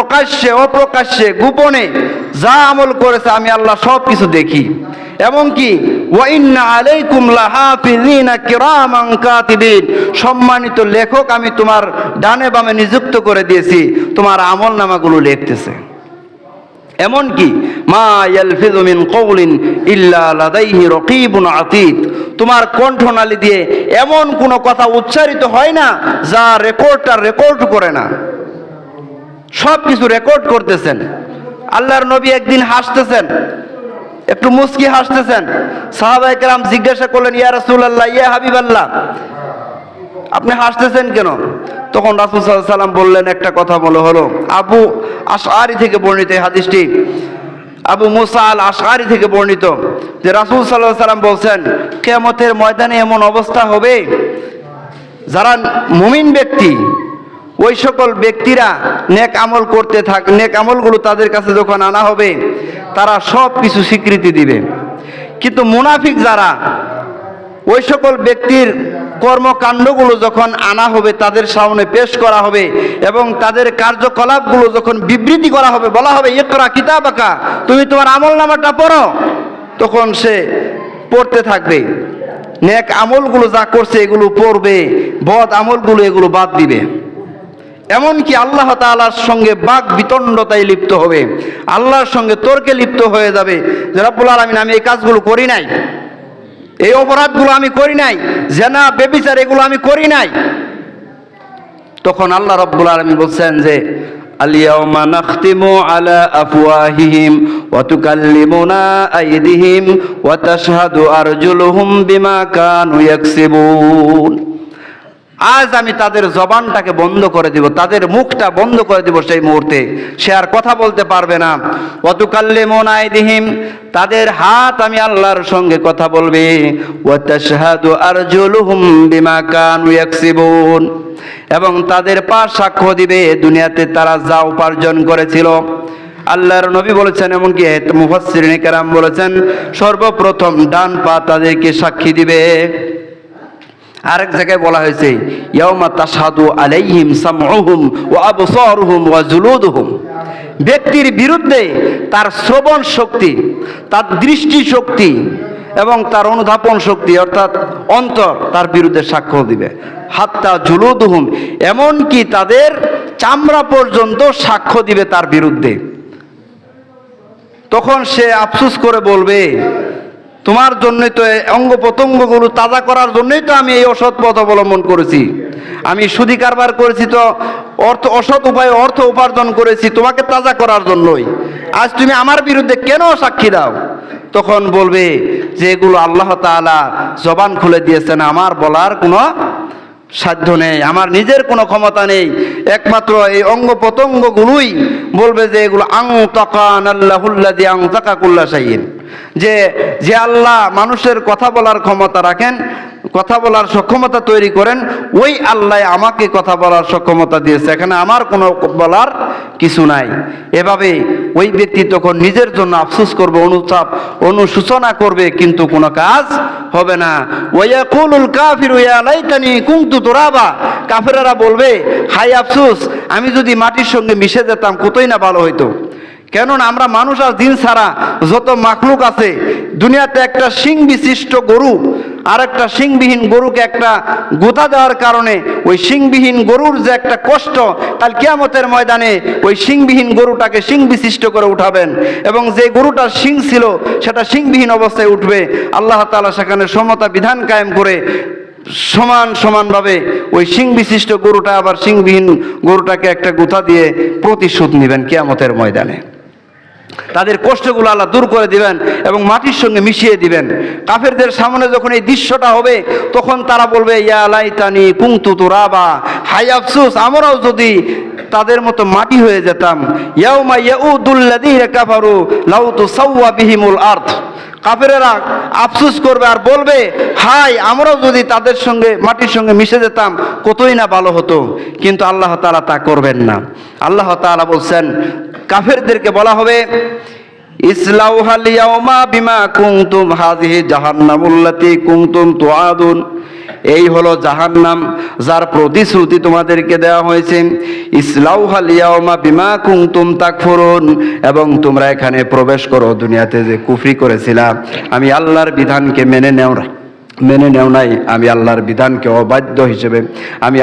প্রকাশ্যে অপ্রকাশ্যে গোপনে যা আমল করেছে আমি আল্লাহ সব কিছু দেখি। এমনকি ওয়া ইন্না আলাইকুম লাহাফিজিনা কিরামান কাতিবিন, সম্মানিত লেখক আমি তোমার ডানে বামে নিযুক্ত করে দিয়েছি, তোমার আমল নামাগুলো লিখতেছে। এমনকি মা ইয়ালফিযু মিন কওলিন ইল্লা লাদাইহি রাকীবুন আতীদ, তোমার কণ্ঠনালী দিয়ে এমন কোনো কথা উচ্চারিত হয় না যা রেকর্ড করে না, সব কিছু রেকর্ড করতেছেন। আল্লাহর নবী একদিন হাসতেছেন, একটু মুস্কি হাসতেছেন। সাহাবায়ে কেরাম জিজ্ঞাসা করলেন, ইয়া রাসূলুল্লাহ, ইয়া হাবিবাল্লাহ, আপনি হাসতেছেন কেন? তখন রাসূল সাল্লাল্লাহু আলাইহি ওয়াসাল্লাম বললেন, একটা কথা হলো আবু আশআরী থেকে বর্ণিত এই হাদিসটি, আবু মুসা আল আশআরী থেকে বর্ণিত, যে রাসূল সাল্লাল্লাহু আলাইহি ওয়াসাল্লাম বলছেন, কিয়ামতের ময়দানে এমন অবস্থা হবে যারা মুমিন ব্যক্তি, ওই সকল ব্যক্তিরা নেক আমল করতে নেক আমলগুলো তাদের কাছে যখন আনা হবে তারা সব কিছু স্বীকৃতি দিবে। কিন্তু মুনাফিক যারা, ওই সকল ব্যক্তির কর্মকাণ্ডগুলো যখন আনা হবে, তাদের সামনে পেশ করা হবে এবং তাদের কার্যকলাপগুলো যখন বিবৃতি করা হবে, বলা হবে ইকরা কিতাবাকা, তুমি তোমার আমলনামাটা পড়ো, তখন সে পড়তে থাকবে। নেক আমলগুলো যা করছে এগুলো পড়বে, বদ আমলগুলো এগুলো বাদ দিবে। এমনকি আল্লাহ তাআলার সঙ্গে বাক বিতণ্ডতায় লিপ্ত হবে, আল্লাহর সঙ্গে তর্কে লিপ্ত হয়ে যাবে যে রব্বুল আলামিন, আমি এই কাজগুলো করি নাই, এই অপরাধগুলো আমি করি নাই, জেনা ব্যভিচার এগুলো আমি করি নাই। তখন আল্লাহ রব্বুল আলামিন বলছেন যে আল-ইয়াওমা নাখতিমু আলা আফওয়াহিহিম ওয়া তুকাল্লিমুনা আইদিহিম ওয়া তাশহাদু আরজুলুহুম বিমা কানু ইয়াকসিবুন, আজ আমি তাদের জবানটাকে বন্ধ করে দিব, তাদের মুখটা বন্ধ করে দিব, সেই মুহূর্তে সে আর কথা বলতে পারবে না। ওয়া তুকাল্লিমুনা আইদিহিম, তাদের হাত আমি আল্লাহর সঙ্গে কথা বলবে। ওয়া তাশহাদু আরজুলুহুম বিমা কানু ইয়াকসিবুন, এবং তাদের পা সাক্ষ্য দিবে দুনিয়াতে তারা যা উপার্জন করেছিল। আল্লাহর নবী বলেছেন, এমনকি মুফাসসিরিনে কেরাম বলেছেন, সর্বপ্রথম ডান পা তাদেরকে সাক্ষী দিবে। আরেক জায়গায় বলা হয়েছে ইয়াউমা তাশহাদু আলাইহিম সামউহুম ওয়া আবসারুহুম ওয়া জুলুদুহুম, ব্যক্তির বিরুদ্ধে তার শ্রবণ শক্তি, তার দৃষ্টি শক্তি এবং তার অনুধাবন শক্তি অর্থাৎ অন্তর তার বিরুদ্ধে সাক্ষ্য দিবে। হাত্তা জুলুদুহুম, এমনকি তাদের চামড়া পর্যন্ত সাক্ষ্য দিবে তার বিরুদ্ধে। তখন সে আফসোস করে বলবে, তোমার জন্যই তো অঙ্গ প্রত্যঙ্গগুলো তাজা করার জন্যই তো আমি এই অসৎ পথ অবলম্বন করেছি, আমি সুদি কারবার করেছি, তো অসৎ উপায়ে অর্থ উপার্জন করেছি তোমাকে তাজা করার জন্যই, আজ তুমি আমার বিরুদ্ধে কেন সাক্ষী দাও? তখন বলবে যে এগুলো আল্লাহ তাআলা জবান খুলে দিয়েছেন, আমার বলার কোনো সাধ্য নেই, আমার নিজের কোনো ক্ষমতা নেই, একমাত্র এই অঙ্গ প্রত্যঙ্গগুলোই বলবে যে এগুলো আনতাকানাল্লাহুল্লাযী আনতাকা কুল্লা শাইইন, যে আল্লাহ মানুষের কথা বলার ক্ষমতা রাখেন, কথা বলার সক্ষমতা তৈরি করেন, ওই আল্লাহ আমাকে কথা বলার সক্ষমতা দিয়েছে, এখানে আমার কোনো বলার কিছু নাই। এভাবে ওই ব্যক্তি তখন নিজের জন্য আফসোস করবে, অনুশোচনা করবে, কিন্তু কোনো কাজ হবে না। ওয়ায়াকুলুল কাফিরু ইয়া লাইতানি কুনতু তুরাবা, কাফেররা বলবে, হায় আফসোস, আমি যদি মাটির সঙ্গে মিশে যেতাম কতই না ভালো হইতো। কেননা আমরা মানুষ আর জিন ছাড়া যত মাখলুক আছে দুনিয়াতে, একটা শিং বিশিষ্ট গরু আর একটা শিংবিহীন গরুকে একটা গোতা দেওয়ার কারণে ওই শিংবিহীন গরুর যে একটা কষ্ট, কাল কিয়ামতের ময়দানে ওই শিংবিহীন গরুটাকে শিং বিশিষ্ট করে উঠাবেন এবং যে গরুটার শিং ছিল সেটা শিংবিহীন অবস্থায় উঠবে। আল্লাহ তাআলা সেখানে সমতা বিধান কায়েম করে সমানভাবে ওই শিং বিশিষ্ট গরুটা আবার শিংবিহীন গরুটাকে একটা গোতা দিয়ে প্রতিশোধ নেবেন কিয়ামতের ময়দানে। তাদের কষ্টগুলো আল্লাহ দূর করে দিবেন এবং মাটির সঙ্গে মিশিয়ে দিবেন। কাফেরদের সামনে যখন এই দৃশ্যটা হবে তখন তারা বলবে, ইয়া লাইতানি কুনতু তুরাবা, হায় আফসোস, আমরাও যদি তাদের মতো মাটি হয়ে যেতাম। ইয়াউমা ইয়াউদুল্লাযীনা কাফারু লাউ তুসাওয়া বিহিমুল আরদ, কাফেরেরা আফসোস করবে আর বলবে, হায় আমরাও যদি তাদের সঙ্গে মাটির সঙ্গে মিশে যেতাম কতই না ভালো হতো। কিন্তু আল্লাহ তাআলা তা করবেন না। আল্লাহ তাআলা বলছেন, কাফেরদেরকে বলা হবে, ইসলাউহাল ইয়াউমা বিমা কুনতুম হাযিহি জাহান্নামুল্লাতী কুনতুম তুআদুন, এই হলো জাহান্নাম, যার প্রতিশ্রুতি তোমাদেরকে দেওয়া হয়েছে। ইসলাউহাল ইয়াউমা বিমা কুনতুম তাকফুরুন, এবং তোমরা এখানে প্রবেশ করো দুনিয়াতে যে কুফরি করেছিলা, আমি আল্লাহর বিধানকে মেনে নেও নাই, আমি আল্লাহর বিধানকে অবাধ্য হিসেবে আমি